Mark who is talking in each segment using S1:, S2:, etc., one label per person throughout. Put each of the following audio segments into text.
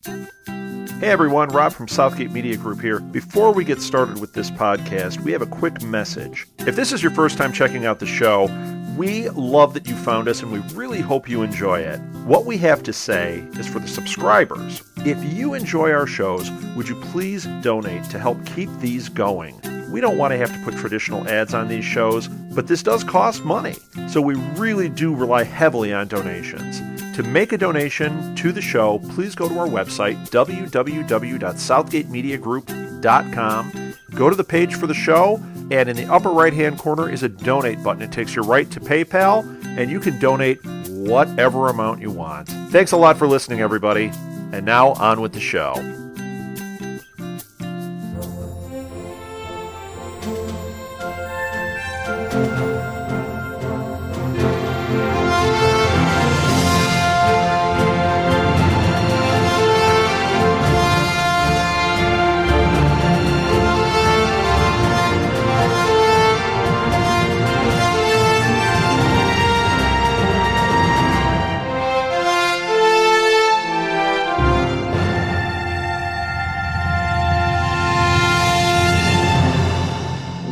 S1: Hey everyone, Rob from Southgate Media Group here. Before we get started with this podcast, we have a quick message. If this is your first time checking out the show, we love that you found us and we really hope you enjoy it. What we have to say is for the subscribers. If you enjoy our shows, would you please donate to help keep these going? We don't want to have to put traditional ads on these shows, but this does cost money. So we really do rely heavily on donations. To make a donation to the show, please go to our website, www.southgatemediagroup.com. Go to the page for the show, and in the upper right-hand corner is a donate button. It takes you right to PayPal, and you can donate whatever amount you want. Thanks a lot for listening, everybody. And now on with the show.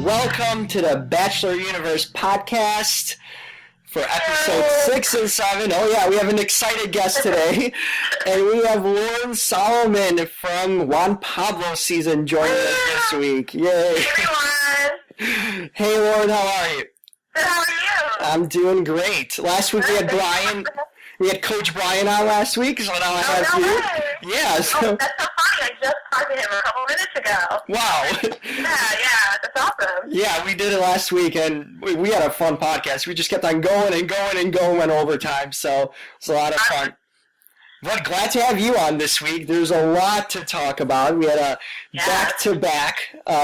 S2: Welcome to the Bachelor Universe podcast for episode 6 and 7. Oh yeah, we have an excited guest today. And we have Lauren Solomon from Juan Pablo season joining us this week. Yay.
S3: Hey everyone.
S2: Hey Lauren, how are you?
S3: Good, how are you?
S2: I'm doing great. Last week we had Brian. We had Coach Brian on last week, so now I have you.
S3: Way.
S2: Yeah, so.
S3: Oh, that's so funny. I just talked to him a couple minutes ago.
S2: Wow.
S3: Yeah, that's awesome.
S2: Yeah, we did it last week, and we had a fun podcast. We just kept on going and going and going, went overtime, so it's a lot of fun. But glad to have you on this week. There's a lot to talk about. We had a back-to-back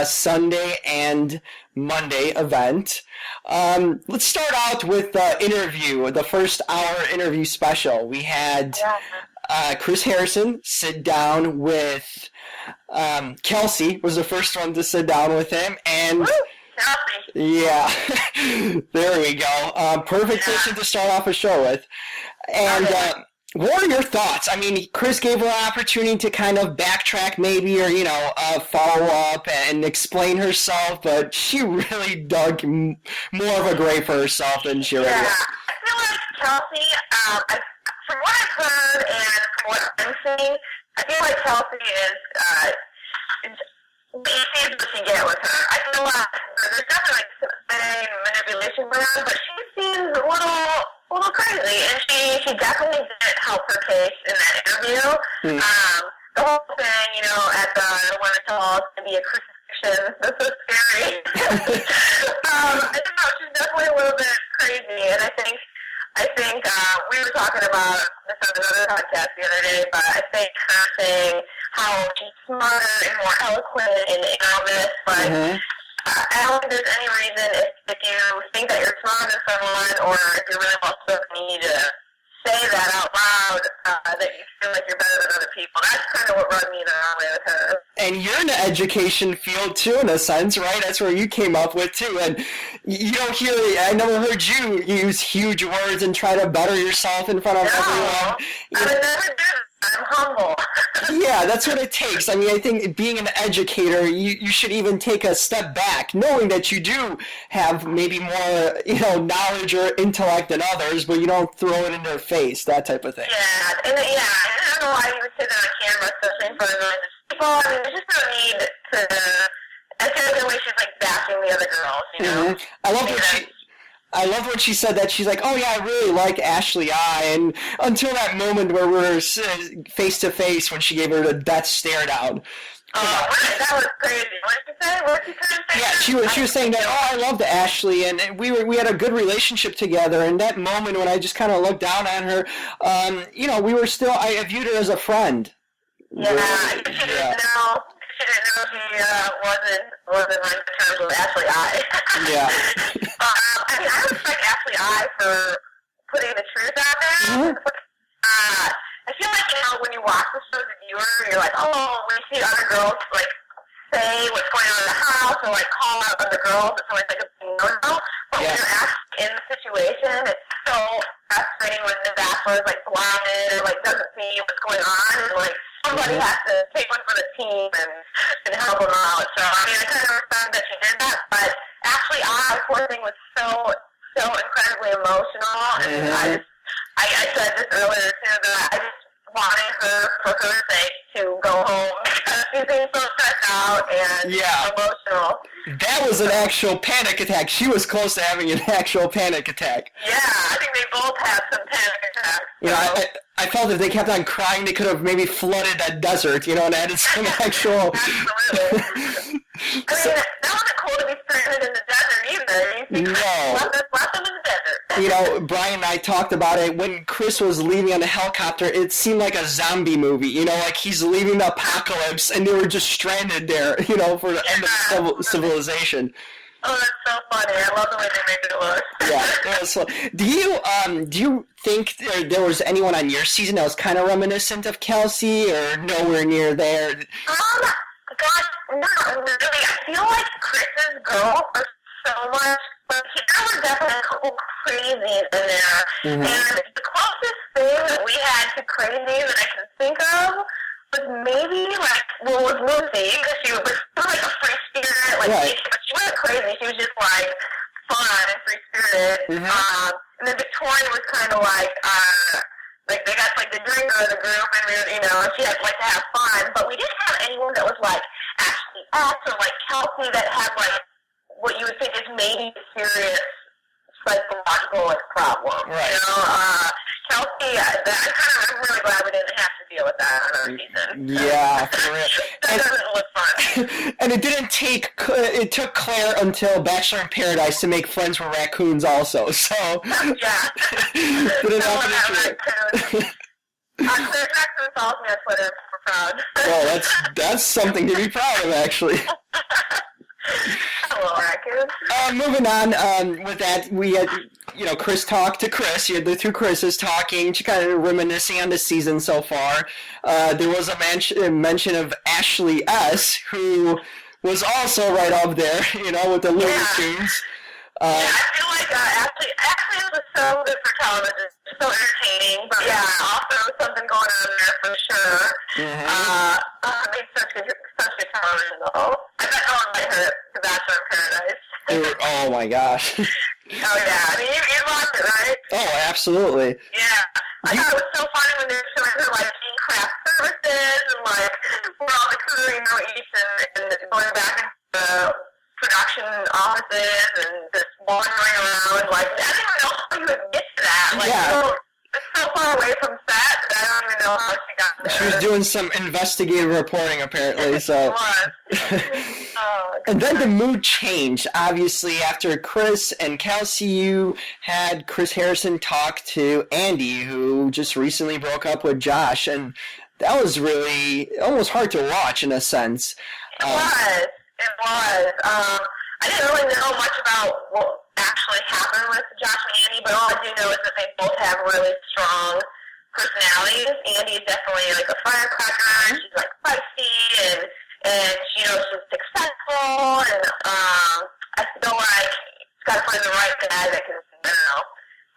S2: Sunday and Monday event. Let's start out with the interview, the first hour interview special. We had Chris Harrison sit down with Kelsey, was the first one to sit down with him, and yeah, there we go. Perfect person to start off a show with. And what are your thoughts? I mean, Chris gave her an opportunity to kind of backtrack maybe or, follow up and explain herself, but she really dug more of a grave for herself than she already was.
S3: I feel like Kelsey, from what I've heard and from what I'm seeing, I feel like Kelsey is the easiest to get with her. I feel like there's definitely manipulation going on, but she seems a little crazy, and she definitely didn't help her case in that interview. The whole thing, at the women's hall is going to be a crucifixion. That's so scary. I don't know, she's definitely a little bit crazy, and I think we were talking about this on another podcast the other day, but I think her saying how she's smarter and more eloquent and all this, but I don't think there's any reason if you think that you're smarter than someone or if you're really well spoken, you need to say that out loud, that you feel like you're better than other people. That's kind of what rubbed me the wrong way with her.
S2: And you're in the education field too, in a sense, right? That's where you came up with too. And you don't hear, I never heard you use huge words and try to better yourself in front of everyone.
S3: I would never do that. I'm humble.
S2: Yeah, that's what it takes. I mean, I think being an educator, you should even take a step back, knowing that you do have maybe more, knowledge or intellect than others, but you don't throw it in their face, that type of thing.
S3: Yeah, and I don't know why you would say that on camera, especially in front of millions of people. I mean, there's just no need to. I feel like the way she's like bashing the other girls,
S2: I love when she said that. She's like, oh, yeah, I really like Ashley I. And until that moment where we were face-to-face when she gave her the death stare down.
S3: That was crazy. What did she say? What did she say?
S2: Yeah, she was saying that, I loved Ashley, and we had a good relationship together. And that moment when I just kind of looked down on her, we were still, I viewed her as a friend.
S3: Yeah, she didn't know. She wasn't on the terms with Ashley I.
S2: Yeah.
S3: I respect Ashley I for putting the truth out there. I feel like, when you watch the show as a viewer, you're like, when you see other girls, like, say what's going on in the house or, like, call out other girls, it's always, like, a big no-no. But when you're actually in the situation, it's so frustrating when the Bachelor is, like, blinded or, like, doesn't see what's going on. And, like, some somebody has to take one for the team and help them out. So, I mean, I kind of respect that she did that, but actually, poor thing was so incredibly emotional, and I said this earlier too, that I just wanted her, for her sake, to go home because she seemed so stressed out and emotional.
S2: That was an actual panic attack. She was close to having an actual panic attack.
S3: Yeah, I think they both had some panic attacks.
S2: You know, I felt if they kept on crying, they could have maybe flooded that desert, you know, and added some actual...
S3: Absolutely. I mean, that wasn't cool to be stranded in the desert either. You see, left them in the desert.
S2: You know, Brian and I talked about it. When Chris was leaving on the helicopter, it seemed like a zombie movie. You know, like he's leaving the apocalypse, and they were just stranded there, you know, for the end of civilization.
S3: Oh, that's so funny. I love the way they made it look.
S2: Yeah, it was fun. Do you think there was anyone on your season that was kind of reminiscent of Kelsey, or nowhere near there?
S3: God, not really. I feel like Chris's girls are so much, but there were definitely a couple crazies in there. And the closest thing that we had to crazy that I can think of was maybe, was Lucy, because she was like a free spirit, but she wasn't crazy. She was just, fun and free-spirited. And then Victoria was kind of they got, the drinker of the group, and, she had, to have fun. But we didn't have anyone that was, Ashley S. or, Kelsey that had, what you would think is maybe serious psychological problem.
S2: Right.
S3: You know, Kelsey, I'm really glad we didn't have to deal with that on our season.
S2: Yeah, for real.
S3: That doesn't look fun.
S2: And it took Claire until Bachelor in Paradise to make friends with raccoons also, so.
S3: Yeah.
S2: Didn't happen to you.
S3: There's raccoons follows me on Twitter. We're proud.
S2: Well, that's something to be proud of, actually.
S3: Hello, raccoon.
S2: Moving on, with that, we had, Chris talked to Chris. You had the two Chris's talking, kind of reminiscing on the season so far. There was a mention of Ashley S., who was also right up there, with the Looney Tunes.
S3: I feel like Ashley was so good for television, so entertaining, but also something going on there for sure. Made such good television though. I bet no one might heard The Bachelor in Paradise.
S2: Oh my gosh.
S3: Oh yeah, I mean you watched it, right?
S2: Oh, absolutely.
S3: Yeah. I thought it was so funny when they were showing her eating craft services and where all the crew, eats and going back into the production offices and just wandering around. I didn't even know how you would get to that. It's so far away from set that I don't even know how she got there.
S2: She was doing some investigative reporting, apparently. So. And then the mood changed. Obviously, after Chris and Kelsey, you had Chris Harrison talk to Andy, who just recently broke up with Josh, and that was really almost hard to watch in a sense.
S3: It was. I didn't really know much about what actually happened with Josh and Andy, but all I do know is that they both have really strong personalities. Andy's definitely a firecracker. She's feisty and she's successful, and I feel like he's got to find the right guy that can,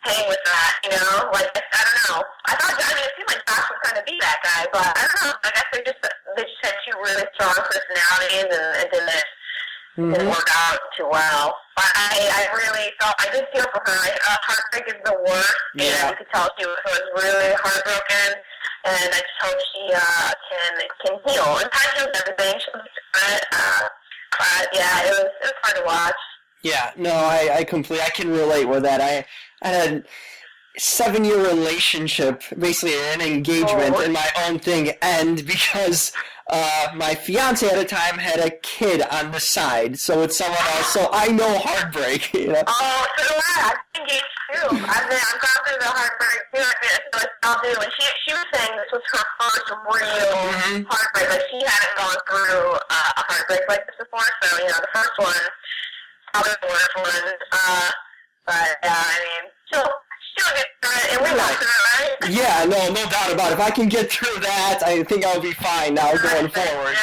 S3: hang with that, I don't know. I thought, it seemed like Josh would kind of be that guy, but I don't know. I guess they just had two really strong personalities, and it didn't work out too well. But I really felt, I did feel for her. Heartbreak is the worst, and you could tell she was really heartbroken, and I just hope she can heal. And time heals everything. She was different, but it was hard to watch.
S2: Yeah, no, I can relate with that. I had a 7-year relationship, basically an engagement, and my own thing end because my fiance at the time had a kid on the side, so it's someone else. So I know heartbreak.
S3: Oh, so do I. I'm engaged too. I've gone through the heartbreak too. So I'll do. And she was saying this was her first real heartbreak. She hadn't gone through a heartbreak like this before. So the first one. Probably the worst one, but She'll get through it, and we got through it, right?
S2: Yeah, no doubt about it. If I can get through that, I think I'll be fine now going forward.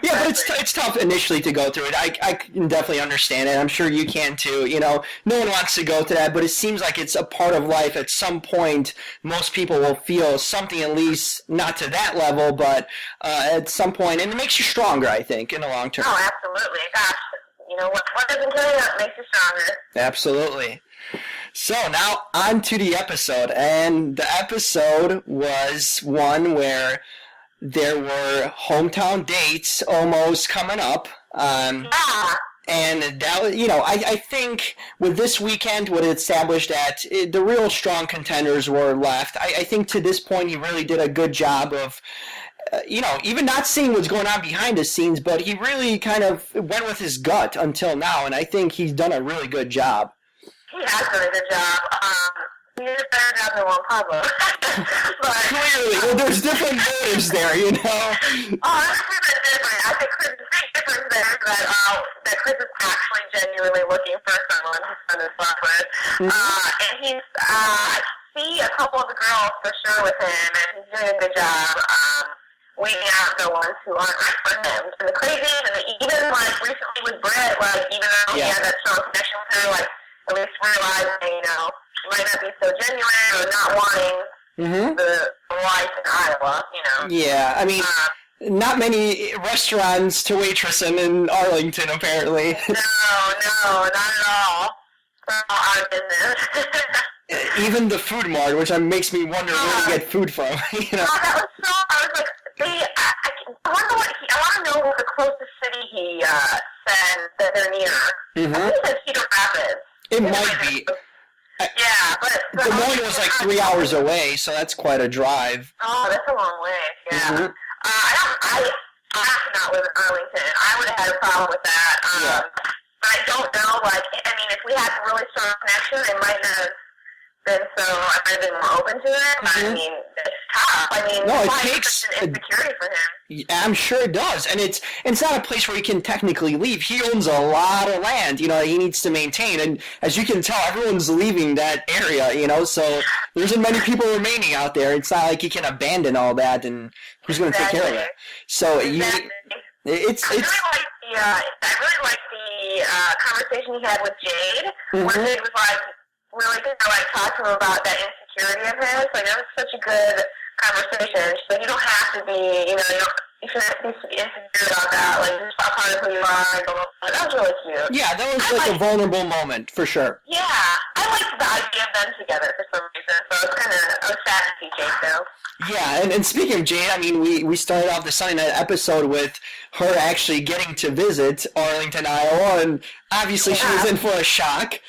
S2: Yeah, but it's tough initially to go through it. I can definitely understand it. I'm sure you can too. You know, no one wants to go through that, but it seems like it's a part of life. At some point, most people will feel something, at least not to that level, but at some point, and it makes you stronger, I think, in the long term.
S3: Oh, absolutely. Gosh, you know, what doesn't kill you makes you stronger.
S2: Absolutely. So now on to the episode, and the episode was one where there were hometown dates almost coming up. And that, you know, I think with this weekend, what it established that the real strong contenders were left. I think to this point, he really did a good job of, you know, even not seeing what's going on behind the scenes, but he really kind of went with his gut until now, and I think he's done a really good job.
S3: He has done a good job. He did a better job than Juan Pablo. But,
S2: Clearly, well, there's different motives there, you know.
S3: Oh, that's different. I think the big difference there is that Chris is actually genuinely looking for someone he's going to fuck with. And he's, I see a couple of the girls for sure with him, and he's doing a good job weeding out the ones who aren't right for him. And the crazies, and even, like, recently with Britt, like, even though he had that strong connection with her, like, at least realizing, you know, she might not be so genuine or not wanting the life in Iowa, you know.
S2: Yeah, I mean, not many restaurants to waitressing in Arlington, apparently.
S3: No, not at all. They're all out of business.
S2: Even the food mart, which makes me wonder where to get food from, you know.
S3: That was so, I was like, I want to know what the closest city he said that they're near. I think he said Cedar Rapids.
S2: It might be.
S3: Yeah, but
S2: Des Moines was like 3 hours away, so that's quite a drive.
S3: Oh, that's a long way. Yeah. I cannot live in Arlington. I would have had a problem with that. But I don't know. Like, I mean, if we had a really strong connection, it might not have been so. I might have been more open to it. But I mean, it's tough. I mean,
S2: no, it
S3: it's
S2: takes
S3: an insecurity for him.
S2: I'm sure it does, and it's not a place where he can technically leave. He owns a lot of land, you know, he needs to maintain, and as you can tell, everyone's leaving that area, you know, so there isn't many people remaining out there. It's not like he can abandon all that, and who's going to take care of it? So
S3: I really like the conversation he had with Jade, where Jade was like really kind of like talk to him about that insecurity of his. Like, that was such a good conversation. She's like, you don't have to be, you know, you shouldn't have to be insecure about that. Like, just about part of who you are. And blah, blah, blah. That was really cute.
S2: Yeah, that was like a vulnerable moment, for sure.
S3: Yeah, I liked the idea of them together for some reason. So I was sad to see Jade though.
S2: Yeah, and speaking of Jade, I mean, we started off the Sunday night episode with her actually getting to visit Arlington, Iowa, and obviously she was in for a shock.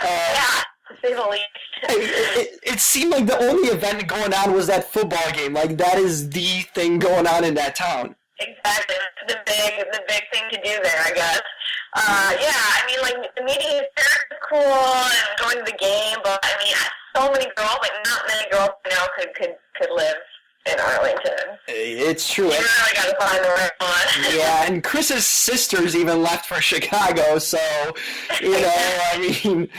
S3: Yeah, to say the least.
S2: It seemed like the only event going on was that football game. Like, that is the thing going on in that town.
S3: Exactly. The big thing to do there, I guess. I mean, like, the meeting is very cool and going to the game, but I mean, so many girls, like, not many girls, you know, could live in Arlington.
S2: It's true.
S3: You really got to find the right one.
S2: Yeah, and Chris's sisters even left for Chicago, so, you know, I mean...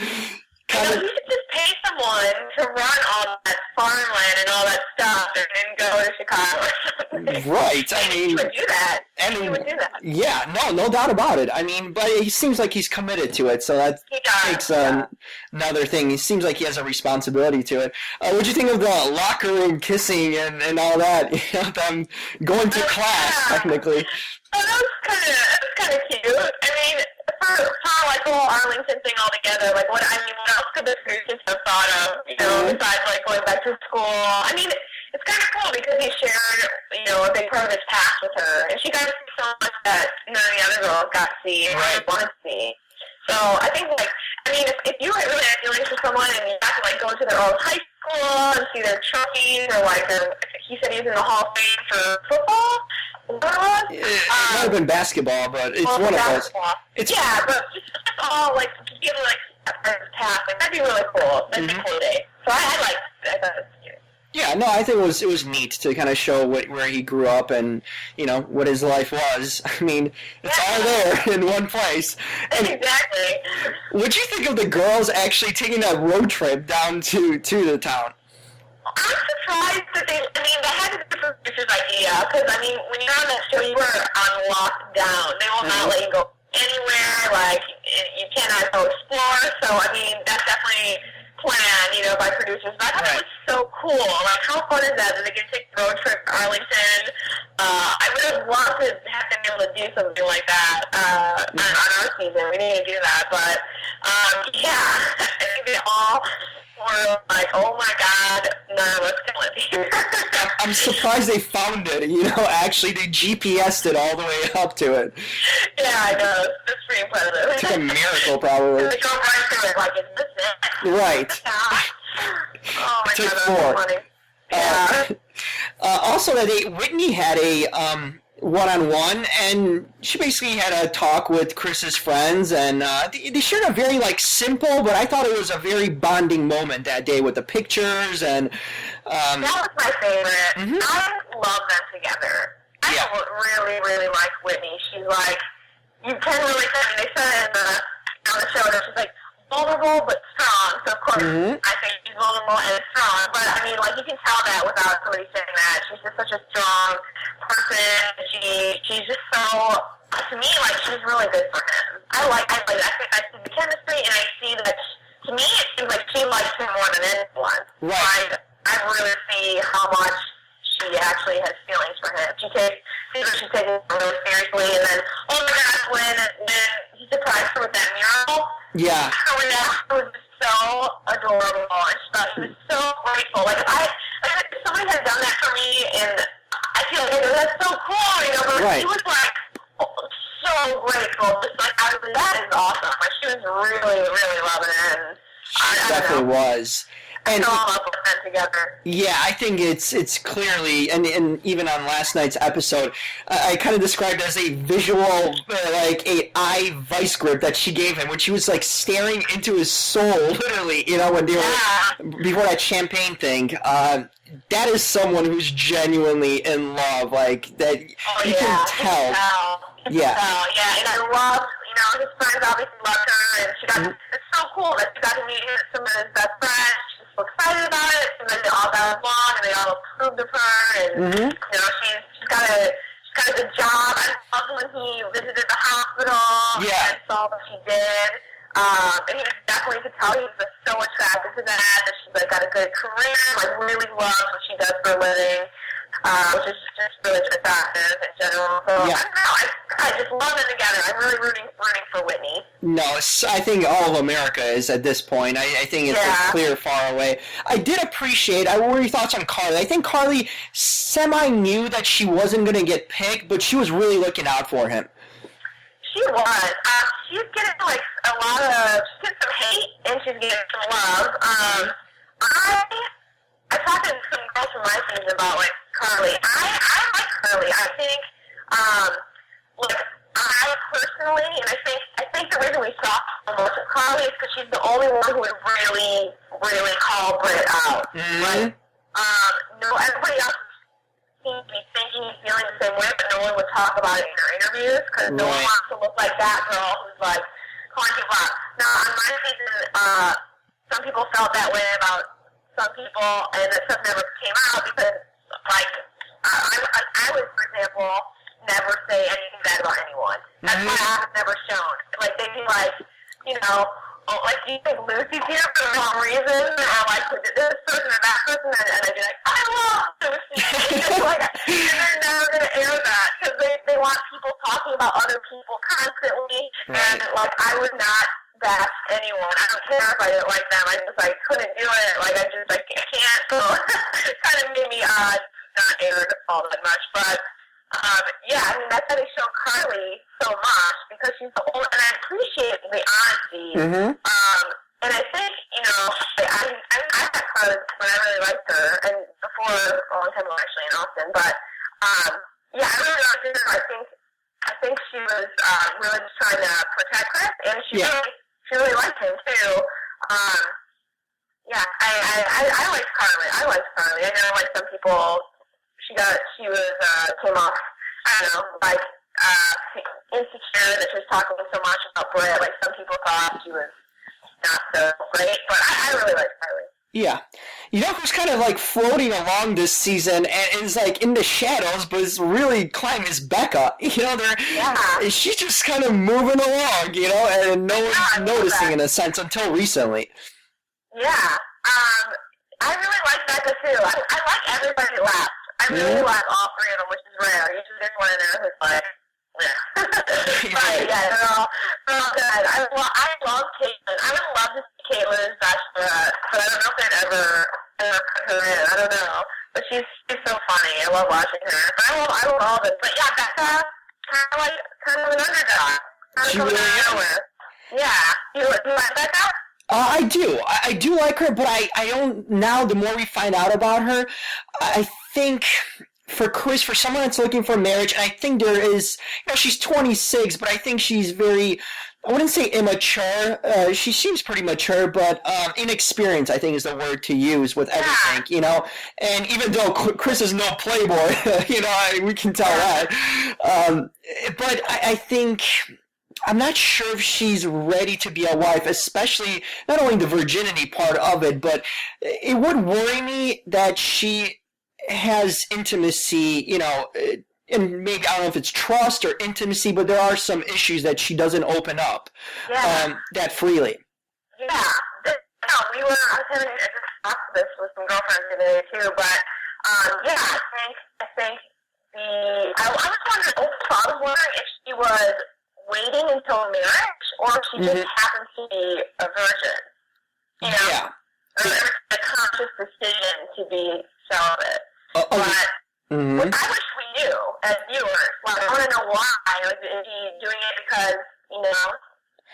S3: You should just pay someone to run all that farmland and all that stuff and then go to Chicago or something.
S2: Right, I mean...
S3: He would do that. He would do that.
S2: Yeah, no doubt about it. I mean, but he seems like he's committed to it, so that takes another thing. He seems like he has a responsibility to it. What'd you think of the locker room kissing and all that? You know, them going to class, technically.
S3: Oh, that was kind of cute. I mean, for like the whole Arlington thing altogether, like what else could this group just have thought of? You know, besides like going back to school. I mean, it's kind of cool because he shared, you know, a big part of his past with her, and she got to see so much that none of the other girls got to see and wanted to see. So I think, like, I mean, if you really have feelings for someone and you have to like go to their old high school and see their trophies, or like he said he was in the Hall of Fame for football. It
S2: might have been basketball, but it's one of those.
S3: Yeah, but just all like to be able to like pass, like that'd be really cool. That'd be a cool day. So I thought it was cute.
S2: Yeah, no, I think it was neat to kind of show where he grew up and, what his life was. I mean, it's all there in one place. And
S3: exactly.
S2: What'd you think of the girls actually taking that road trip down to the town?
S3: I'm surprised that they had to be the producer's idea, because, when you're on that show, you are on lockdown. They will not let you go anywhere, you cannot go explore, so, that's definitely planned, by producers. But I thought it was so cool. How fun is that they can take a road trip to Arlington? I would have loved to have been able to do something like that on our season. We need to do that, but, I think they all were like, oh my God, none of us can live here.
S2: I'm surprised they found it. Actually, they GPS'd it all the way up to it.
S3: Yeah, I know. It's pretty impressive.
S2: It's like a miracle, probably.
S3: They go right through it, is this it?
S2: Right.
S3: Oh my
S2: Took
S3: God, that's
S2: 4.
S3: so funny. Yeah.
S2: Also, that day, Whitney had a one-on-one, and she basically had a talk with Chris's friends, and they shared a very simple, but I thought it was a very bonding moment that day with the pictures and.
S3: That was my favorite. Mm-hmm. I love them together. I really, really like Whitney. She's you can really say. They said on the show that she's vulnerable but strong. So of course, I think she's vulnerable and strong. But you can tell that without somebody saying that. She's just such a strong person. She's just so, to me, she's really good for him. I think I see the chemistry, and I see that. To me, it seems like she likes him more than anyone.
S2: Right.
S3: I really see how much she actually has feelings for him. She's taking it really seriously, and then, oh my gosh, when he surprised her with that mural.
S2: Yeah.
S3: It was so adorable, and she was so grateful. If somebody had done that for me, and I feel that's so cool, but
S2: right.
S3: She was so grateful. That is awesome. She was really, really loving it. And
S2: she definitely was. And
S3: up with them together.
S2: Yeah, I think it's clearly, and even on last night's episode, I kind of described it as a visual, a eye vice grip that she gave him, when she was staring into his soul, literally, when they were, before that champagne thing. That is someone who's genuinely in love, that you can tell. Yeah,
S3: and I love, his friends obviously loved her, and she got, it's so cool that she got to meet some of his best friends. She's so excited about it, and then they all got along, and they all approved of her, and, she's got a good job. I loved when he visited the hospital, and saw what she did, and he definitely could tell he was so attracted to that she's, got a good career, really loves what she does for a living. Which is just really attractive in general. So, I don't know, I just love them together. I'm really rooting for Whitney.
S2: No, I think all of America is at this point. I think it's clear far away. I did appreciate, what were your thoughts on Carly? I think Carly semi-knew that she wasn't going to get picked, but she was really looking out for him.
S3: She was. She's getting, she's getting some hate, and she's getting some love. I talked to some girls from my season about, Carly. I like Carly. I think, I personally, and I think the reason we saw so much of Carly is because she's the only one who would really, really call Britt out.
S2: Mm-hmm.
S3: Everybody else seems to be thinking and feeling the same way, but no one would talk about it in their interviews, because no one wants to look like that girl who's, calling people out. Now, on my season, some people felt that way about some people, and that stuff never came out because, I would, for example, never say anything bad about anyone. That's why I was never shown. They'd be do you think Lucy's here for the wrong reason? Or, this person or that person? And I'd be I love Lucy. And they're never going to air that, because they want people talking about other people constantly, and, I would not bash anyone. I don't care if I didn't like them. I couldn't do it. I can't. So it kind of made me not aired all that much. But that's how they show Carly so much, because she's the only, and I appreciate the honesty. And I think, I met Carly when I really liked her, and before a long time ago actually in Austin. But I really liked her. I think she was really just trying to protect Chris, and she really liked him too. Yeah, I like Carly. I know, like, some people, she came off, I don't know, like, insecure that she was talking so much about Britt. Like, some people thought she was not so great, but I really like Carly.
S2: Yeah. You know who's kind of like floating along this season and is like in the shadows, but is really climbing is Becca. You know, she's just kind of moving along, you know, and no one's noticing in a sense until recently.
S3: Yeah. I really like Becca too. I like everybody left. I really like all three of them, which is rare. Usually there's one in there who's like, yeah. But yeah, they're all good. I love Caitlyn. I would love to see Caitlyn as Bachelorette, but I don't know if they'd ever put her in. I don't know. But she's so funny. I love watching her. But I love all of it. But yeah, Becca, kind of an underdog.
S2: She really is.
S3: Yeah. You like Becca?
S2: I do. I do like her, but I don't, now the more we find out about her, I think for Chris, for someone that's looking for marriage, and I think there is, you know, she's 26, but I think she's very, I wouldn't say immature. She seems pretty mature, but inexperienced, I think, is the word to use with everything, you know. And even though Chris is no playboy, you know, we can tell that. But I think, I'm not sure if she's ready to be a wife, especially not only the virginity part of it, but it would worry me that she has intimacy, you know, and maybe, I don't know if it's trust or intimacy, but there are some issues that she doesn't open up that freely.
S3: Yeah. I was having a discuss this with some girlfriends today too, but yeah, I think I was wondering if she was waiting until marriage or if she just happens to be a virgin. You know?
S2: Yeah.
S3: Or there's a conscious decision to be celibate. But what I wish we knew as viewers, like, I want to know why. Like, is he doing it because, you know,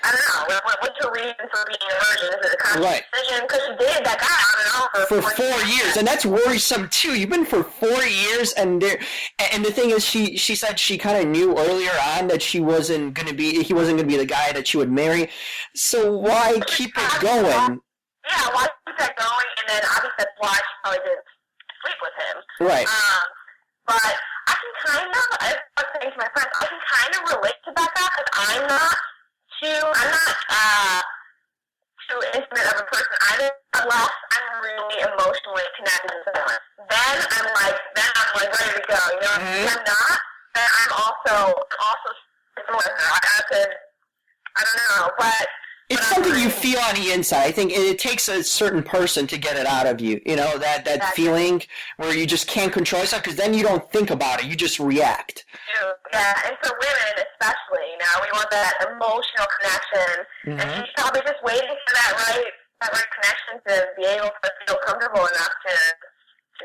S3: I don't know, what's her reason for being a virgin? Is it a conscious decision? Because she dated that guy on and off for
S2: 4 years, and that's worrisome too. You've been for 4 years, and the thing is, she said she kind of knew earlier on that he wasn't going to be the guy that she would marry. So why keep it going?
S3: Yeah, why keep that going? And then obviously that's why she probably didn't sleep with him.
S2: Right.
S3: But I can kind of, I was saying to my friends, I can kind of relate to Becca because I'm not too intimate of a person either, unless I'm really emotionally connected to someone. Then I'm like ready to go. You know, if I'm not, then I'm also similar to her. I don't know, but
S2: it's something you feel on the inside. I think it takes a certain person to get it out of you. You know, that feeling where you just can't control yourself, because then you don't think about it. You just react.
S3: Yeah, and for women especially, you know, we want that emotional connection. And she's probably just waiting for that right connection to be able to feel comfortable enough to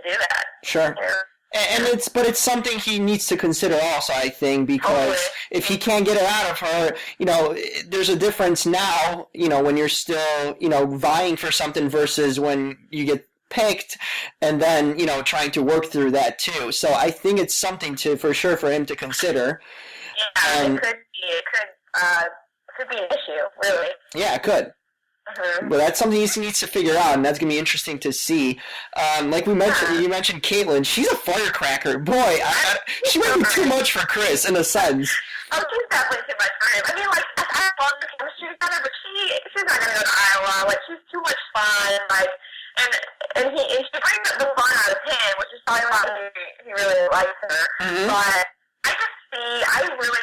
S3: do that.
S2: Sure.
S3: You know?
S2: And it's something he needs to consider also, I think, because if he can't get it out of her, you know, there's a difference now, you know, when you're still, you know, vying for something versus when you get picked and then, you know, trying to work through that too. So I think it's something for him to consider.
S3: Yeah, it could be an issue, really.
S2: Yeah, it could. But that's something he needs to figure out, and that's going to be interesting to see. Like you mentioned Caitlyn. She's a firecracker. Boy, she might be too much for Chris, in a sense.
S3: Oh, she's definitely too much for him. I mean, like, I love the chemistry together, but she's not going to go to Iowa. Like, she's too much fun. Like, and she brings the fun out of him, which is probably why he really likes her. But I really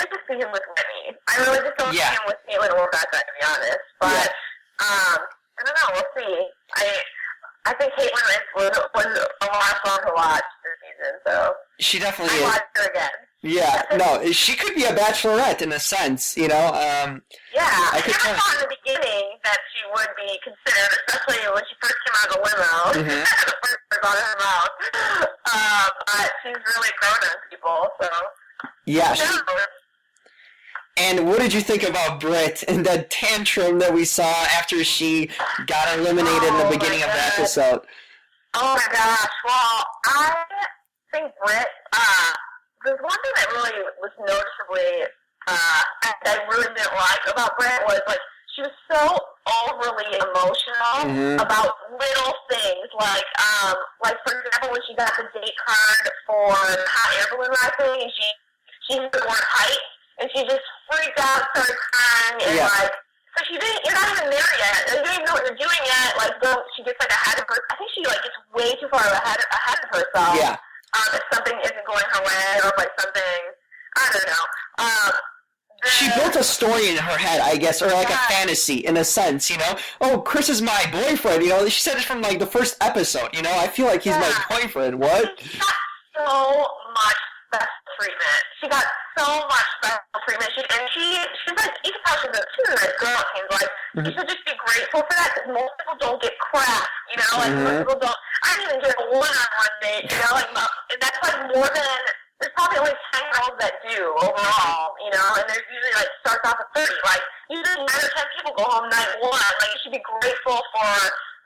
S3: just see him with Whitney. I really just don't see him with Caitlyn or Becca, to be honest. But I don't know. We'll see. I think Caitlyn was a lot of fun to watch this season. So
S2: she definitely is.
S3: I watched her again.
S2: Yeah, no, she could be a bachelorette in a sense, you know.
S3: I never thought in the beginning that she would be considered, especially when she first came out of the limo. The first words out of her mouth. But she's really grown on people, so.
S2: Yeah. And what did you think about Britt and that tantrum that we saw after she got eliminated in the beginning of the episode?
S3: Oh my gosh. Well, I think Britt, there's one thing that really was noticeably, I really didn't like about Britt was, like, she was so overly emotional about little things, like for example, when she got the date card for hot air balloon racing, and she heard the word height, and she just freaked out, started crying, and like, so you're not even there yet. You don't even know what you're doing yet. Like, she gets like ahead of her. I think she like gets way too far ahead of herself. Yeah. If something isn't going her way, or if like something, I don't know.
S2: She built a story in her head, I guess, or like a fantasy, in a sense, you know? Oh, Chris is my boyfriend, you know? She said it from, like, the first episode, you know? I feel like he's my boyfriend. What?
S3: She got so much special treatment. She got so much special treatment. She's like, you can tell she's a nice girl, it seems like. You should just be grateful for that, because most people don't get crap, you know? Like, most people don't. I didn't even get a one-on-one date, you know? Like, and that's, like, more than... There's probably only 10 girls that do overall, you know, and there's usually, like, starts off at 30. Like, usually 9 or 10 people go home night one. Like, you should be grateful for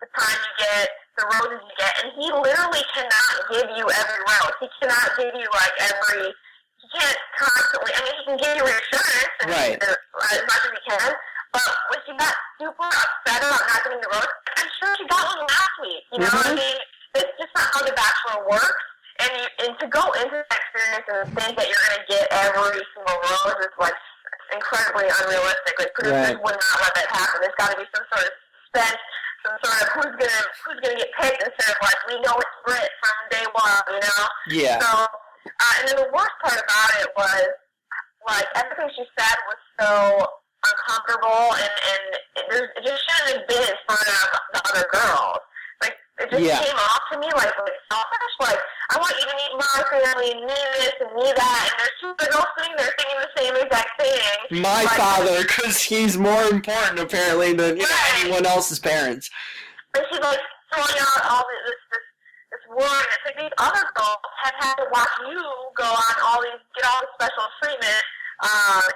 S3: the time you get, the roses you get. And he literally cannot give you every rose. He cannot give you, like, he can't constantly, I mean, he can give you reassurance as much as he can. But when she got super upset about not getting the rose, I'm sure she got one last week, you know? I mean, it's just not how The Bachelor works. And to go into that experience and think that you're going to get every single rose is, like, incredibly unrealistic. Like, producers would not let that happen. There's got to be some sort of suspense, some sort of who's gonna get picked, instead of, like, we know it's Brit from day one, you know? Yeah. So, and then the worst part about it was, like, everything she said was so uncomfortable, and it just shouldn't have been in front of the other girls. Like, it just came off to me like selfish. Like, I want you to meet my family and me this and me that, and there's two girls sitting there thinking the same exact thing.
S2: My father, because he's more important apparently than anyone else's parents.
S3: And she's like throwing out all this word. It's like these other girls have had to watch you get all this special treatment.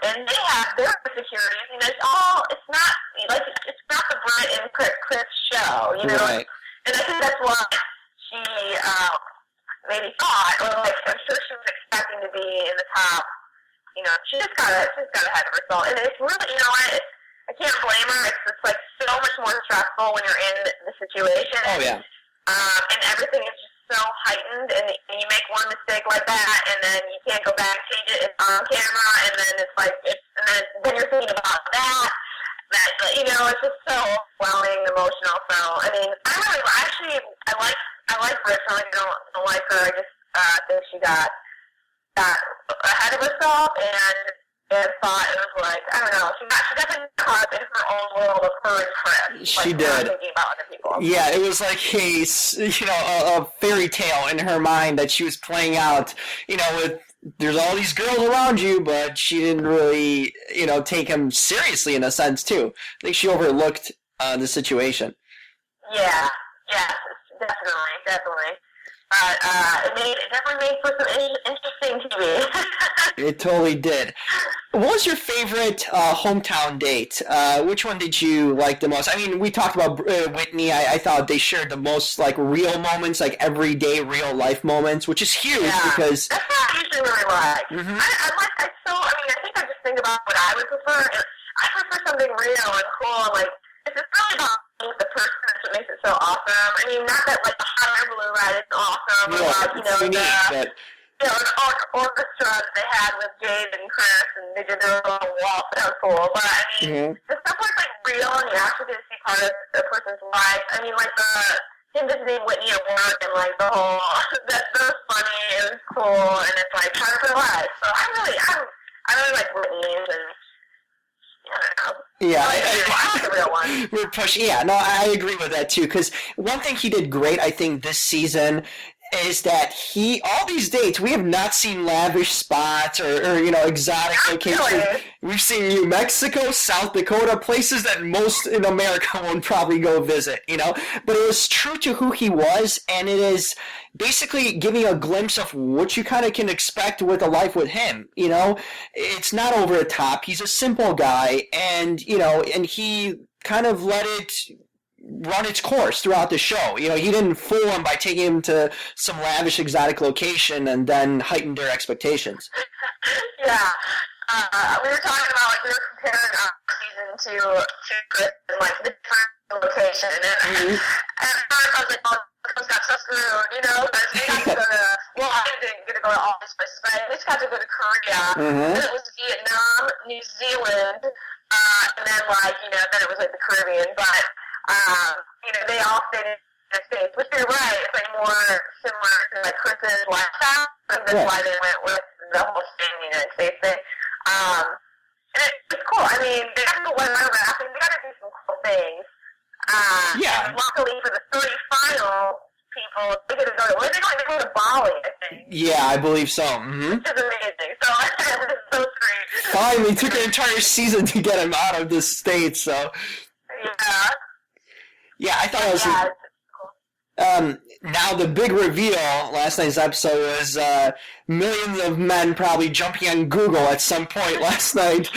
S3: And they have their insecurities, and it's not the Brett and Chris show, you know? Right. And I think that's what she maybe thought, or like I'm sure she was expecting to be in the top. You know, she's got ahead of herself, and it's really, you know, I can't blame her. It's like so much more stressful when you're in the situation. Oh yeah. And everything is just so heightened, and you make one mistake like that, and then you can't go back, change it, it's on camera, and then it's like, then you're thinking about that, you know, it's just so overwhelming, emotional. So, I mean, I like Britt. I don't like her. I just think she got ahead of herself, and thought it was like, I don't know, she definitely caught up in her own world of her and Chris.
S2: She
S3: like,
S2: did.
S3: Thinking about other people.
S2: Yeah, it was like a fairy tale in her mind that she was playing out, you know, with there's all these girls around you, but she didn't really, you know, take him seriously in a sense, too. I think she overlooked the situation.
S3: Yeah, definitely. It definitely made for some interesting TV.
S2: It totally did. What was your favorite hometown date? Which one did you like the most? I mean, we talked about Whitney. I thought they shared the most, like, real moments, like everyday real life moments, which is huge because...
S3: That's what I usually really like. I think I just think about what I would prefer. I prefer something real and cool, and, like, it's just really about the person. That's what makes it so awesome. I mean, not that, like, the hot air balloon ride is awesome, or, like, you know, the orchestra that they had with Gabe and Chris, and they did their little waltz. That was cool. But, I mean, the stuff was, like, real, and you actually get to see part of a person's life. I mean, like, him visiting Whitney at work, and, like, the whole, that was funny, it was cool, and it's, like, part of their life. So I really like Whitney's, and I don't know.
S2: Yeah,
S3: I like the real one.
S2: We're pushing. Yeah, no, I agree with that too. Because one thing he did great, I think, this season is that all these dates, we have not seen lavish spots or you know, exotic locations. Really. We've seen New Mexico, South Dakota, places that most in America won't probably go visit, you know. But it was true to who he was, and it is basically giving a glimpse of what you kind of can expect with a life with him, you know. It's not over the top. He's a simple guy, and, you know, and he kind of let it run its course throughout the show. You know, he didn't fool them by taking him to some lavish exotic location and then heighten their expectations.
S3: Yeah. We were talking about, like, we were comparing into Chris and like the different location. And at first I was like, oh, Chris got so screwed, you know, because we got to go to, well, I didn't get to go to all these places, but I at least got to go to Korea. And it was Vietnam, New Zealand, and then like, you know, then it was like the Caribbean. But, you know, they all stayed in the States, which you're right, it's like more similar to like Chris's lifestyle. And that's why they went with the whole staying in the United States thing. And it's cool. I mean, they got to go weather rafting. They got to do some cool things. And luckily for the 30 final people, they get to go to, where are they going? They go to Bali, I think.
S2: Yeah, I believe so.
S3: Which is amazing. So it's so great.
S2: Finally, took an entire season to get him out of the States, so.
S3: Yeah.
S2: Yeah, I thought it was.
S3: Yeah.
S2: Now the big reveal last night's episode was millions of men probably jumping on Google at some point last night,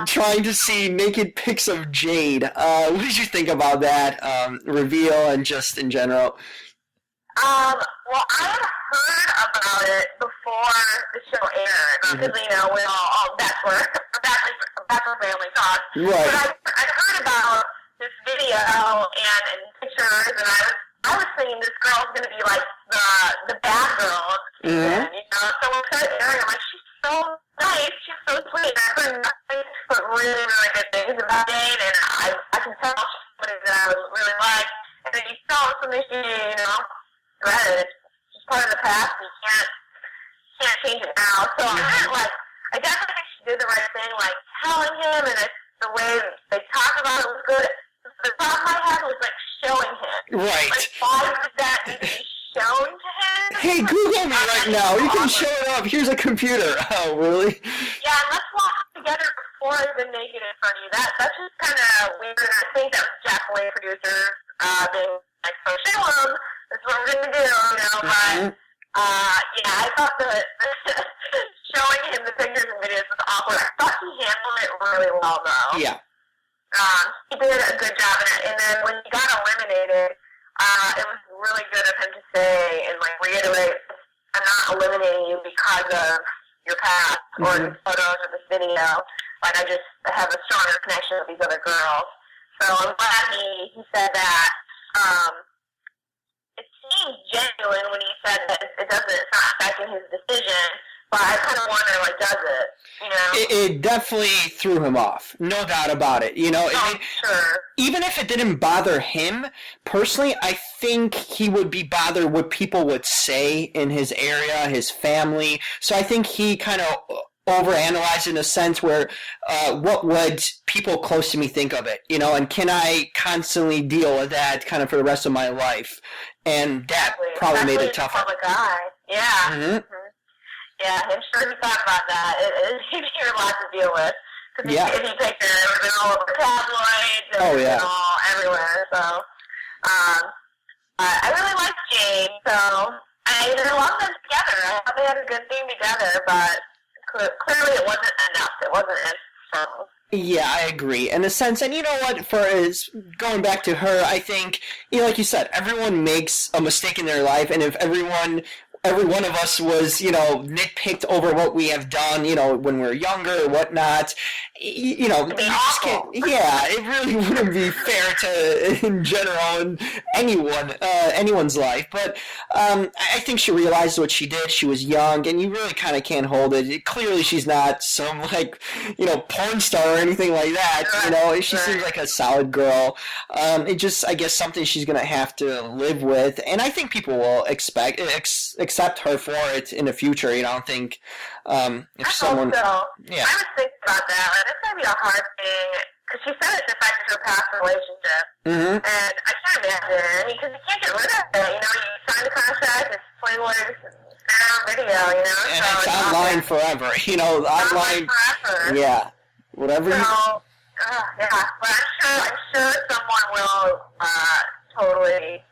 S2: trying to see naked pics of Jade. What did you think about that reveal and just in general?
S3: Well, I had heard about it before the show aired, because, you know, when all Bachelor family talk.
S2: Right.
S3: But I'd heard about this video and pictures, and I was thinking this girl's going to be like the bad girl of the season, you know? So when it started airing, I'm like, she's so nice, she's so sweet. And I heard nothing but really, really good things about Jade, and I can tell she's somebody that I would really like. And then you tell something she, you know, granted, it's just part of the past, and you can't change it now. So I definitely think she did the right thing, like telling him, and the way they talk about it was good. The thought I had was like showing him.
S2: Right.
S3: Like, why did that need to be shown to him?
S2: Hey, Google me right now. You can show it up. Here's a computer. Oh, really?
S3: Yeah, and let's walk together before I've been naked in front of you. That's just kind of weird. I think that was definitely producers being like, so show him. That's what we're going to do, you know, but, yeah, I thought that showing him the pictures and videos was awkward. I thought he handled it really well, though.
S2: Yeah.
S3: He did a good job in it, and then when he got eliminated, it was really good of him to say and, like, reiterate, I'm not eliminating you because of your past or the photos or this video. Like, I just have a stronger connection with these other girls. So I'm glad he said that. It seemed genuine when he said that it's not affecting his decision, but I kind of wonder, like, does it? You know?
S2: It definitely threw him off. No doubt about it. You know,
S3: Sure.
S2: Even if it didn't bother him, personally, I think he would be bothered what people would say in his area, his family. So I think he kind of overanalyzed in a sense where what would people close to me think of it, you know, and can I constantly deal with that kind of for the rest of my life? And that probably made it tougher.
S3: Public eye. Yeah. Yeah, I'm sure he thought about that. He'd hear a lot to deal with. Because if he picked it, it would have been all over tabloids. It would have been all everywhere. So, I really liked Jade. So, I love them together. I thought they had a good thing together, but clearly it wasn't enough. It wasn't as strong.
S2: Yeah, I agree. In a sense, and you know what, going back to her, I think, you know, like you said, everyone makes a mistake in their life, and if every one of us was, you know, nitpicked over what we have done, you know, when we were younger or whatnot, you know, you just can't, yeah, it really wouldn't be fair to, in general, in anyone's life. But I think she realized what she did. She was young, and you really kind of can't hold it. Clearly, she's not some, like, you know, porn star or anything like that. You know, she seems like a solid girl. It just, I guess, something she's going to have to live with. And I think people will accept her for it in the future. You know, I don't think if someone...
S3: Hope so.
S2: Yeah.
S3: I was thinking about that. Like, it's going to be a hard thing, because she said it's affected her past relationship. And I can't imagine. I mean, because you can't get rid of it. You know, you signed a contract, it's 20 words, video, you know?
S2: And
S3: so
S2: it's online forever. You know, online
S3: forever.
S2: Yeah. Whatever
S3: So, yeah. But I'm sure someone will totally...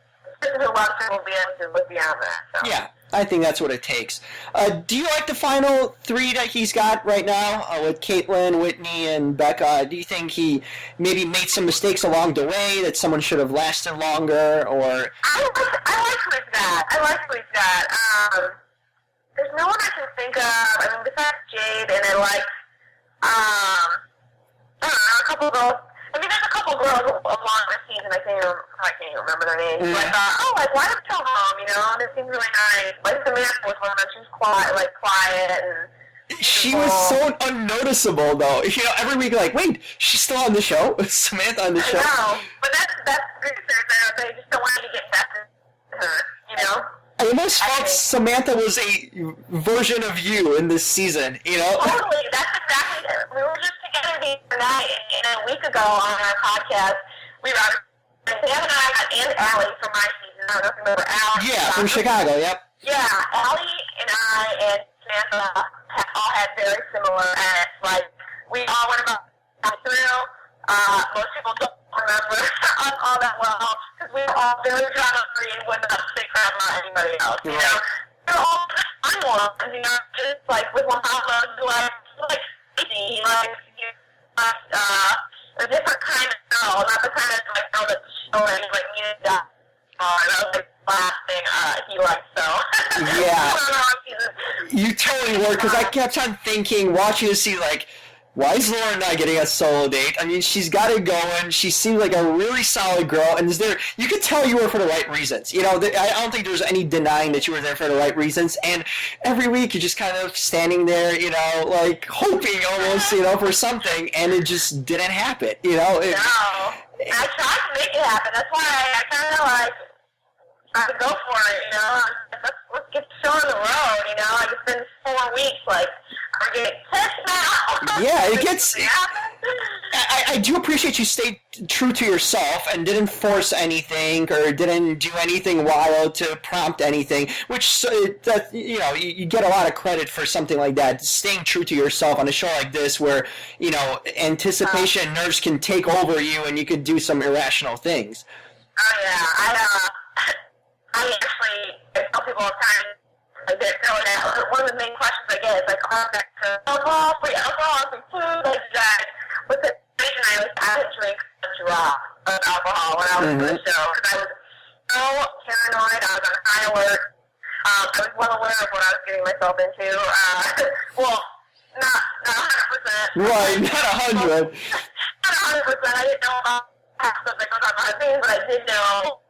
S3: Who loves her will be able to look beyond that. So.
S2: Yeah, I think that's what it takes. Do you like the final three that he's got right now with Caitlyn, Whitney, and Becca? Do you think he maybe made some mistakes along the way that someone should have lasted longer? Or
S3: I like who he's got. There's no one I can think of. I mean, besides Jade, and I like I don't know, a couple girls. I mean, there's a couple girls along this season. I can't even remember their names.
S2: Mm.
S3: But I thought, oh, like, why did we tell mom? You know, and it seems really nice. Like Samantha was one of them. She was quiet and.
S2: She was so unnoticeable, though. You know, every week, like, wait, she's still on the show? Samantha on the show?
S3: I know, but that's producers. They just don't want you to get back to her, you know?
S2: I almost felt Samantha was a version of you in this season, you know?
S3: Totally, that's exactly it. We were just together the other night, and a week ago on our podcast, we were Sam and I and Allie from my season. I don't know if you remember Allie.
S2: Yeah, from Chicago, yep.
S3: Yeah, Allie and I and Samantha all had very similar acts. Like, we all went about through. Most people don't remember us all that well because we were all very drama-free and would not say crap about anybody else. You know, we were all fun ones. You know, just like with Muhammad, like crazy, like a different kind of girl, not the kind of like girl that's showing like needed that. That was like the last thing he liked. So
S2: yeah, you totally were because I kept on thinking, watching to see like. Why is Lauren not getting a solo date? I mean, she's got it going. She seemed like a really solid girl, and you could tell you were for the right reasons. You know, I don't think there's any denying that you were there for the right reasons. And every week you're just kind of standing there, you know, like hoping almost, you know, for something, and it just didn't happen. You know.
S3: No, I tried to make it happen. That's why I kind of like tried to go for it. You know, let's get the show on the road. You know, like it's been 4 weeks, like. I'm getting pissed now.
S2: Yeah, it gets. I do appreciate you stayed true to yourself and didn't force anything or didn't do anything wild to prompt anything. Which you know you get a lot of credit for something like that. Staying true to yourself on a show like this, where you know anticipation nerves can take over you and you could do some irrational things.
S3: Oh yeah, I actually tell people all the time. Like one of the main questions I get is like, back to alcohol, free food, like that. With the reason I would drink a drop of alcohol when I was in the show because I was so paranoid. I was on high alert. I was well aware of what I was getting myself into. Well, not 100%.
S2: Right, not 100.
S3: Not 100%. I didn't know about stuff that goes on behind the scenes, but I did know.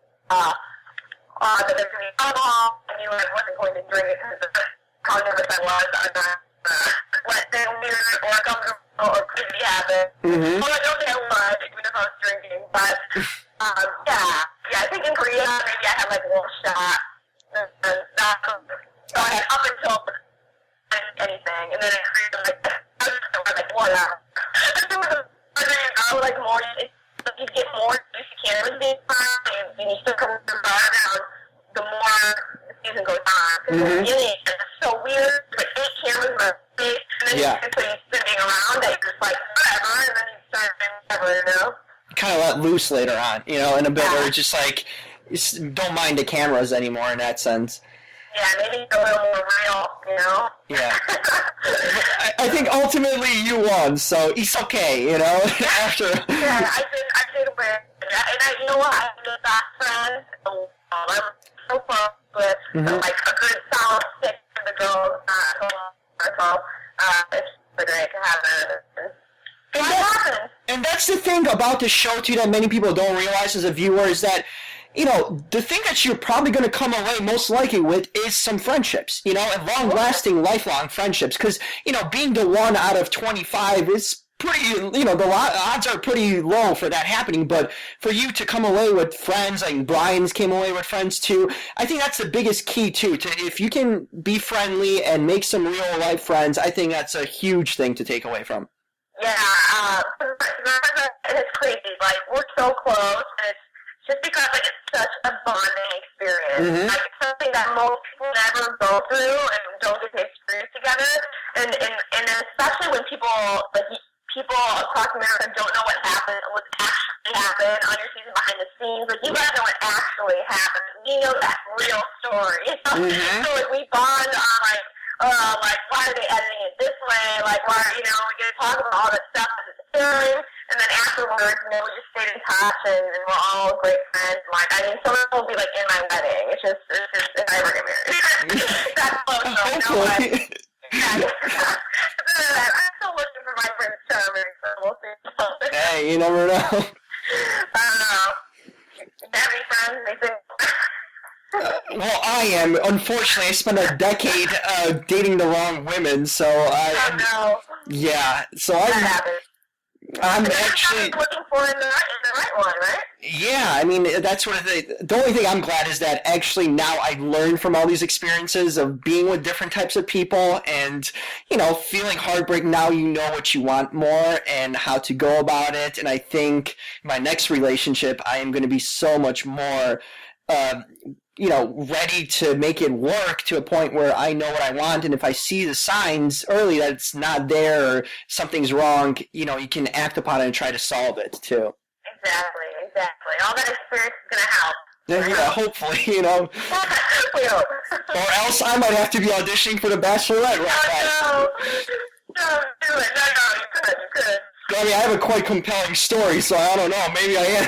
S3: That there's going to be alcohol, and you like, wasn't going to drink it because of how nervous I was. I was let them weird or uncomfortable or crazy happen. Well, I don't think I would, even if I was drinking. But, yeah, I think in Korea, maybe I had like one shot. And that, so I had up until anything, and then in Korea, I was like 1 hour. I was like more. You get more used to cameras being fun, and you still come to the bar down the more the season goes on. Because in the beginning, it's so weird, like 8 cameras in my face, and then you just like sitting around that you're just like, whatever, and then you start saying whatever, you know?
S2: Kind of let loose later on, you know, in a bit where it's just like, don't mind the cameras anymore in that sense.
S3: Yeah, maybe a little more real, you know?
S2: Yeah. I think ultimately you won, so it's okay, you know, after.
S3: Yeah, I did win. And you know what? I did that friend. I'm so close with, like, a good solid stick for the girls. So, it's really great to have it.
S2: And that's the thing about the show, too, that many people don't realize as a viewer is that, you know, the thing that you're probably going to come away most likely with is some friendships, you know, and long-lasting, lifelong friendships. Because, you know, being the 1 out of 25 is pretty, you know, the odds are pretty low for that happening. But for you to come away with friends, like Brian's came away with friends too, I think that's the biggest key too. If you can be friendly and make some real-life friends, I think that's a huge thing to take away from.
S3: Yeah, it's crazy. Like, we're so close, and it's just because, like, it's such a bonding experience. Like, it's something that most people never go through and don't get to experience together. And especially when people across America don't know what actually happened on your season behind the scenes. Like, you guys know what actually happened. We know that real story. So, like, we bond on, like, why are they editing it this way? Like, why, you know, we get to talk about all that stuff as it's airing, and then afterwards, you know, we just stayed in touch, and we're all great friends. Like, I mean, someone will be, like, in my wedding. It's just if I ever get married. That's close, though, you know, but, yeah. I'm still looking for my Prince Charming, so we'll see.
S2: right? You never know.
S3: I don't know. Have any friends? They think.
S2: Well, I am. Unfortunately, I spent a decade dating the wrong women, so
S3: Oh no.
S2: yeah. So
S3: That happens.
S2: I'm
S3: But that's
S2: actually.
S3: what you're looking for in the right one, right?
S2: Yeah, I mean, that's sort of the only thing I'm glad is that actually now I learned from all these experiences of being with different types of people and, feeling heartbreak. Now you know what you want more and how to go about it. And I think my next relationship, I am going to be so much more, ready to make it work to a point where I know what I want. And if I see the signs early that it's not there or something's wrong, you can act upon it and try to solve it too.
S3: Exactly. All that experience is going to help.
S2: Yeah, hopefully,
S3: We hope.
S2: Or else I might have to be auditioning for the Bachelorette
S3: No, do it. No, you could.
S2: I mean, I have a quite compelling story, so I don't know. Maybe I am.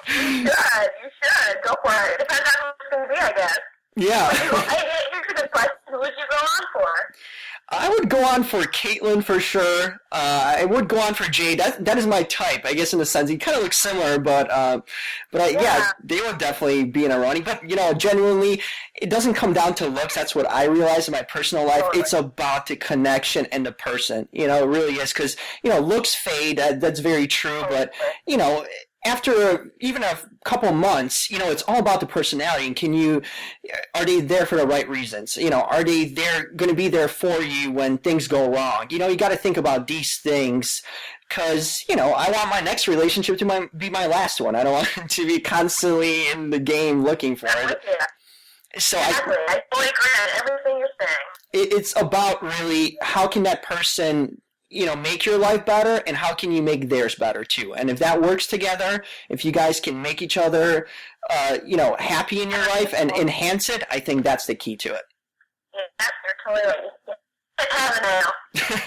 S3: You should. Go for it. It depends on who it's going to be, I guess.
S2: Yeah.
S3: Here's a good question. Who would you go on for?
S2: I would go on for Caitlyn for sure. I would go on for Jade. That is my type, I guess, in a sense. He kind of looks similar, but yeah, they would definitely be in a running. But genuinely, it doesn't come down to looks. That's what I realize in my personal life.
S3: Totally.
S2: It's about the connection and the person. It really is because looks fade. That's very true. But after even a couple months, it's all about the personality. And are they there for the right reasons? Are they going to be there for you when things go wrong? You got to think about these things because, I want my next relationship to be my last one. I don't want to be constantly in the game looking for it.
S3: Yeah.
S2: So
S3: Exactly. I fully agree on everything you're saying.
S2: it's about really how can that person make your life better and how can you make theirs better too. And if that works together, if you guys can make each other, happy in your life and enhance it, I think that's the key to it.
S3: Yeah, you're totally right.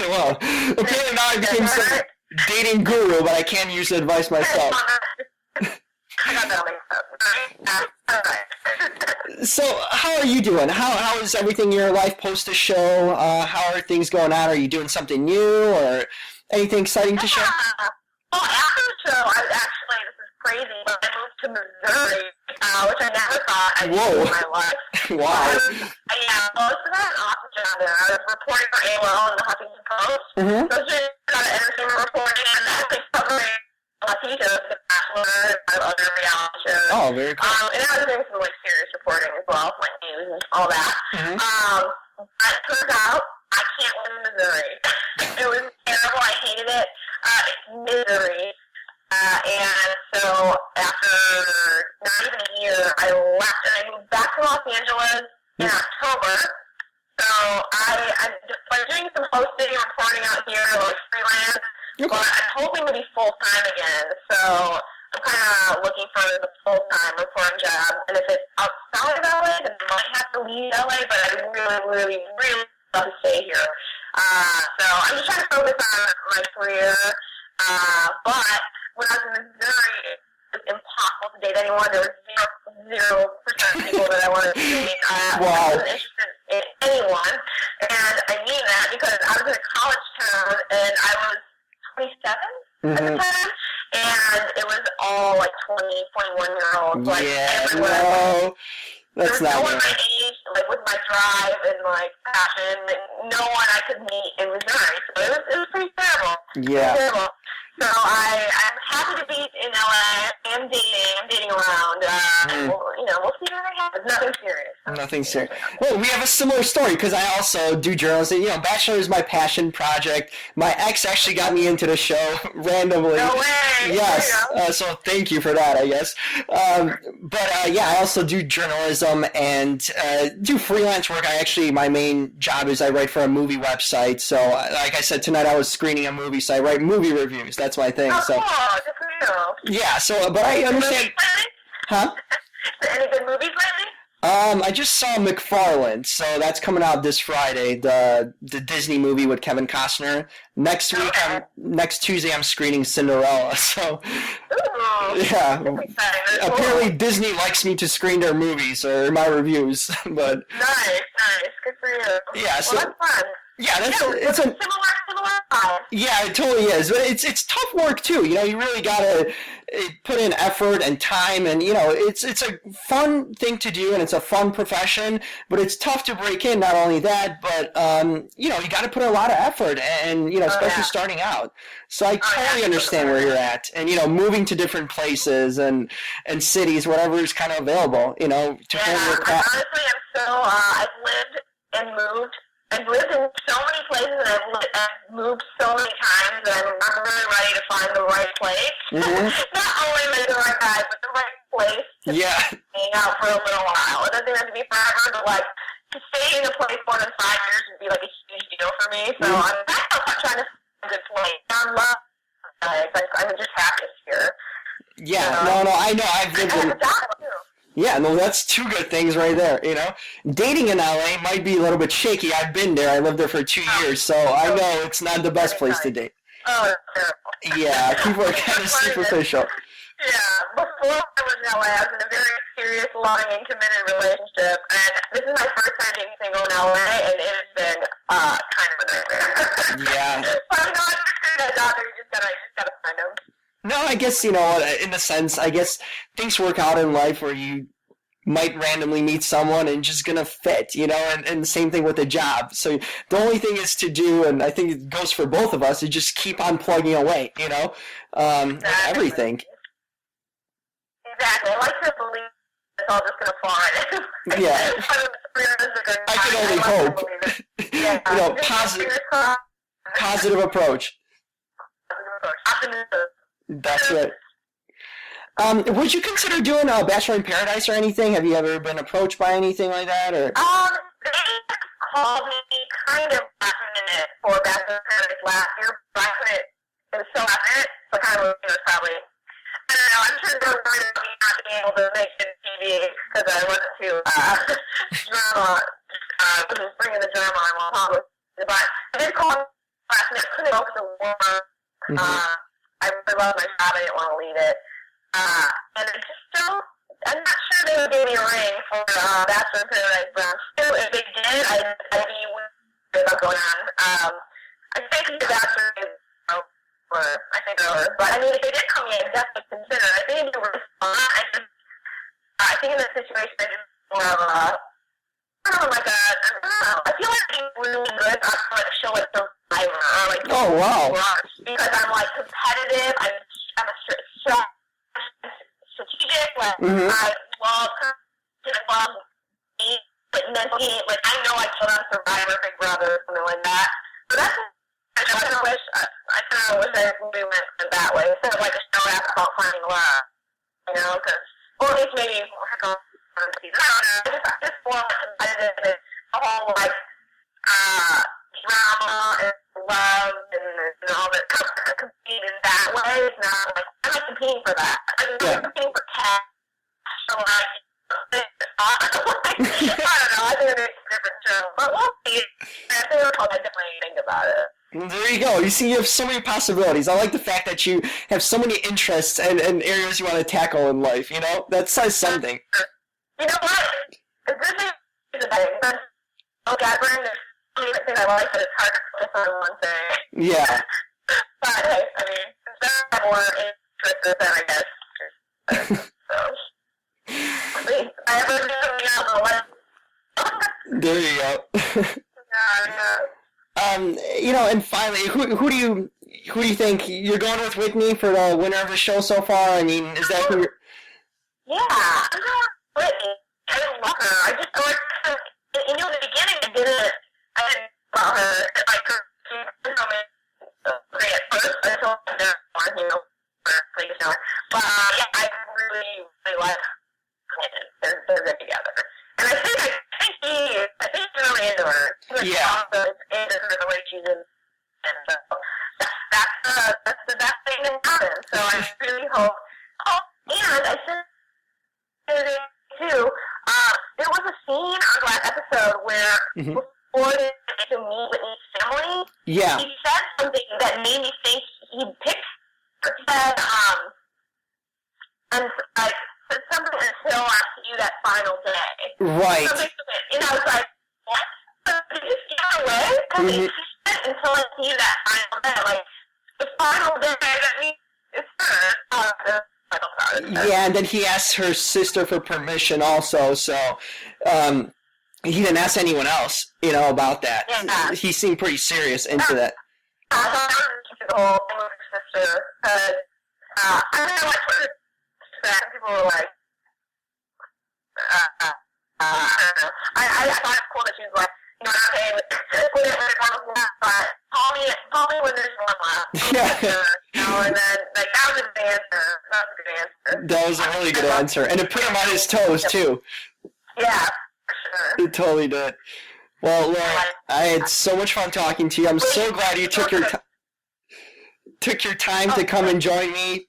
S2: Well, apparently now I became some dating guru, but I can use the advice myself.
S3: I got that mixed up. Alright.
S2: So, how are you doing? How is everything in your life post the show? How are things going on? Are you doing something new or anything exciting to share?
S3: Oh, after the show, this is crazy, but I moved to Missouri, which I never thought I'd do in my life.
S2: Wow.
S3: Most of that awesome job there. I was reporting for AOL in the Huffington Post.
S2: Mm-hmm.
S3: So it's just kind of entertainment reporting and actually covering TV shows, The Bachelor, and other reality shows.
S2: Oh, very cool.
S3: And I was doing some serious reporting as well, like news and all that.
S2: Mm-hmm.
S3: But it turns out I can't live in Missouri. It was terrible. I hated it. It's misery. And so after not even a year, I left and I moved back to Los Angeles in October. So I'm doing some hosting and reporting out here, like freelance.
S2: Okay.
S3: But I'm hoping to be full-time again. So I'm kind of looking for the full-time reporting job. And if it's outside of LA, then I might have to leave LA, but I really, really, really love to stay here. So I'm just trying to focus on my career. But when I was in Missouri, it was impossible to date anyone. There was 0% of people that I wanted to date.
S2: Wow.
S3: I wasn't interested in anyone. And I mean that because I was in a college town and I was 27 at the time. And it was all like 20, 21-year-olds. Like everywhere.
S2: No. That's
S3: there was
S2: not
S3: no one my age, like with my drive and like passion, no one I could meet in Missouri. So it was pretty terrible.
S2: Yeah.
S3: Pretty terrible. So I'm happy to be in LA. I'm dating around. We'll see what happens. Nothing serious.
S2: Nothing serious. Well, we have a similar story because I also do journalism. Bachelor is my passion project. My ex actually got me into the show randomly.
S3: No way.
S2: Yes. So thank you for that, I guess. I also do journalism and do freelance work. My main job is I write for a movie website. So, like I said, tonight I was screening a movie, so I write movie reviews. That's my thing.
S3: Oh,
S2: so.
S3: cool. Good for you.
S2: Yeah. So, but I understand. Huh?
S3: Any good movies lately?
S2: I just saw McFarland, so that's coming out this Friday, the Disney movie with Kevin Costner. Next Tuesday, I'm screening Cinderella, so, yeah. Apparently Disney likes me to screen their movies, or my reviews, but...
S3: Nice. Good for you.
S2: Yeah, so...
S3: Well, that's fun.
S2: Yeah, it's a...
S3: Similar time.
S2: Yeah, it totally is. But it's tough work too. You know, you really gotta put in effort and time, and you know, it's a fun thing to do, and it's a fun profession. But it's tough to break in. Not only that, but you know, you got to put a lot of effort, and you know, especially starting out. So I totally understand where you're at, and you know, moving to different places and cities, whatever is kind of available. You know, to hold your craft.
S3: Honestly, I'm so I've lived and moved. I've lived in so many places, and I've moved so many times that I'm really ready to find the right place.
S2: Mm-hmm.
S3: Not only the right guy, but the right place to hang out for a little while. It doesn't have to be forever, but like to stay in a place more than 5 years would be like a huge deal for me. So I'm trying to find a good place. I'm just happiest here.
S2: Yeah, no, I know. I've lived in. Yeah, no, that's two good things right there, you know. Dating in LA might be a little bit shaky. I've been there. I lived there for 2 years, so I know it's not the best place to date.
S3: Oh, that's terrible.
S2: Yeah, people are kind of superficial.
S3: Yeah, before I was in LA, I was in a very serious, loving, and committed relationship, and this is my first time dating single in LA, and it has been kind of a nightmare.
S2: Yeah.
S3: But I'm not just that out there. You just gotta find them.
S2: No, I guess, you know, in a sense, I guess things work out in life where you might randomly meet someone and just gonna fit, you know, and the same thing with the job. So the only thing is to do, and I think it goes for both of us, is just keep on plugging away, you know, with everything.
S3: Exactly. I like to believe it's all just gonna fall right in.
S2: Yeah. I can only hope.
S3: Yeah.
S2: You know, positive approach.
S3: Optimism.
S2: That's right. Would you consider doing a Bachelor in Paradise or anything? Have you ever been approached by anything like that? Or
S3: They called me kind of last minute for Bachelor in Paradise last year, but I couldn't. It was so last minute, so I kind of it was probably. I don't know. I'm sure they were worried about me not being able to make it TV because I wasn't too drama. Was bringing the drama on while Tom was. But I did call me last minute. Couldn't go because of war. I really love my job. I didn't want to leave it. And I just don't, I'm not sure they would give me a ring for Bachelor in Paradise, but still, if they did, I'd be weird about going on. I think the Bachelor is over. I think they're over. But I mean, if they did come in, I'd definitely consider it. I think it'd be really fun. I think in this situation, I just more of a, I don't know, I feel like I'd be really good on like a show like Survivor or like Rush, because I'm like competitive. I'm a strategic. Like I love but mentally, like I know I killed on Survivor, Big Brother, something like that. So that's I kind of wish I we went that way instead of like a show about finding love, you know? Because or at least maybe work on season. I don't know. I just more competitive and the whole like drama and love and all that compete in that way. It's not like I'm not competing for that. I'm not competing for cash. So like, I don't know. I think it's a different show, but we'll see. I definitely think about it.
S2: There you go. You see, you have so many possibilities. I like the fact that you have so many interests and areas you want to tackle in life. You know, that says something.
S3: You know what? This is a thing. Okay, I learned there's so many things I like, but it's hard to focus on one thing.
S2: Yeah.
S3: But hey, I mean, there are more interests than I guess. So, if I ever do something else,
S2: there you go.
S3: yeah.
S2: You know, and finally, who do you think you're going with Whitney for the winner of the show so far? I mean, is that who?
S3: Yeah, I'm going with Whitney. I didn't love her. I just thought, you know, in the beginning, I didn't love her. Like, she was great at first. I told her, you know, please know. But yeah, I really like her. They're good together. And I think he's really into her. He's also into her the way she's in. And so that's the best thing that happened. So I really hope. Oh, and I said too, there was a scene on the last episode where before they get to meet Whitney's family, he said something that made me think he picked her. He said, and like, said something until I see you that final day.
S2: Right.
S3: And I was like, what? Did you scare away? Because he said until I see that final day. Like, the final day that we, it's her.
S2: Yeah, and then he asked her sister for permission also, so he didn't ask anyone else, about that.
S3: Yeah.
S2: He seemed pretty serious into that.
S3: I thought I was the whole thing with her sister, because I don't know what Twitter said, and people were like, I don't know. I thought it was cool that she was like, okay, whatever it was, but call me when there's one left.
S2: Yeah.
S3: And then, like, that was a good answer. That was a good answer.
S2: That was a really good answer. And it put him on his toes, too.
S3: Yeah, for sure.
S2: It totally did. Well, Laura, I had so much fun talking to you. I'm so glad you took your time to come and join me.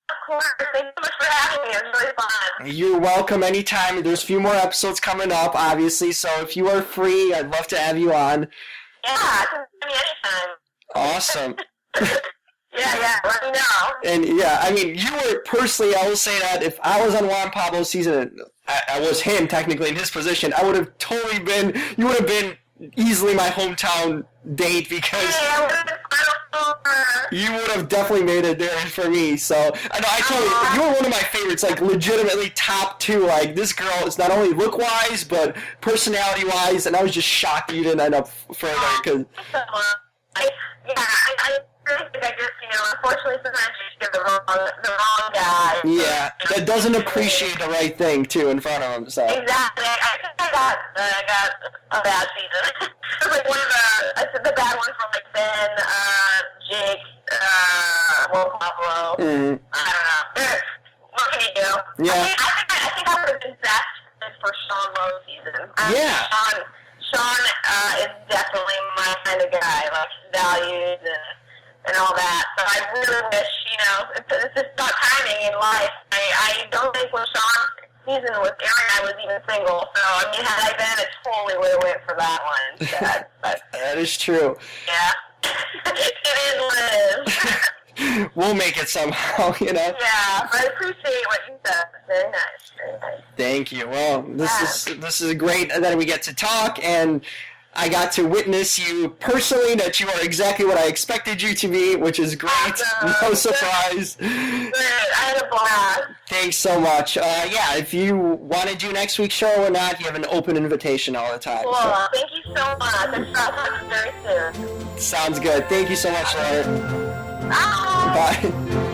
S3: Of course. Thank you so much for having me. It was really fun.
S2: You're welcome anytime. There's a few more episodes coming up, obviously, so if you are free, I'd love to have you on.
S3: Yeah, come to me anytime.
S2: Awesome.
S3: Yeah, let me know.
S2: And yeah, I mean, you were personally, I will say that if I was on Juan Pablo's season, I was him technically in his position, I would have totally been, you would have been easily my hometown date because you would have definitely made it there for me. So, I know, I told you, you were one of my favorites, like legitimately top two. Like, this girl is not only look-wise, but personality-wise, and I was just shocked you didn't end up further. Cause,
S3: I think I just, unfortunately sometimes you just get the wrong guy.
S2: Yeah, that doesn't appreciate the right thing, too, in front of him, so.
S3: Exactly. I think I got a bad season. It was like one of the bad ones were like Ben, Jake, Juan Pablo.
S2: Mm-hmm.
S3: I don't know. What can you do?
S2: Yeah.
S3: I think I would have been best for Sean Lowe's season.
S2: Yeah.
S3: Sean is definitely my kind of guy, like his values and all that. So I really wish, it's just not timing in life. I don't think when Sean's season was airing, I was even single. So, I mean, had I been, it totally would have went for that one instead. But,
S2: that is true.
S3: yeah. It is what it is.
S2: We'll make it somehow,
S3: Yeah, but I appreciate what you said. Very nice. Very nice.
S2: Thank you. Well, this is great that we get to talk, and I got to witness you personally, that you are exactly what I expected you to be, which is great.
S3: Awesome.
S2: No surprise.
S3: Good. I had a blast.
S2: Thanks so much. Yeah, if you want to do next week's show or not, you have an open invitation all the time.
S3: Cool.
S2: So.
S3: Thank you so much. I'm sure I'll talk to you very soon.
S2: Sounds good. Thank you so much, Laura.
S3: Bye.
S2: Bye.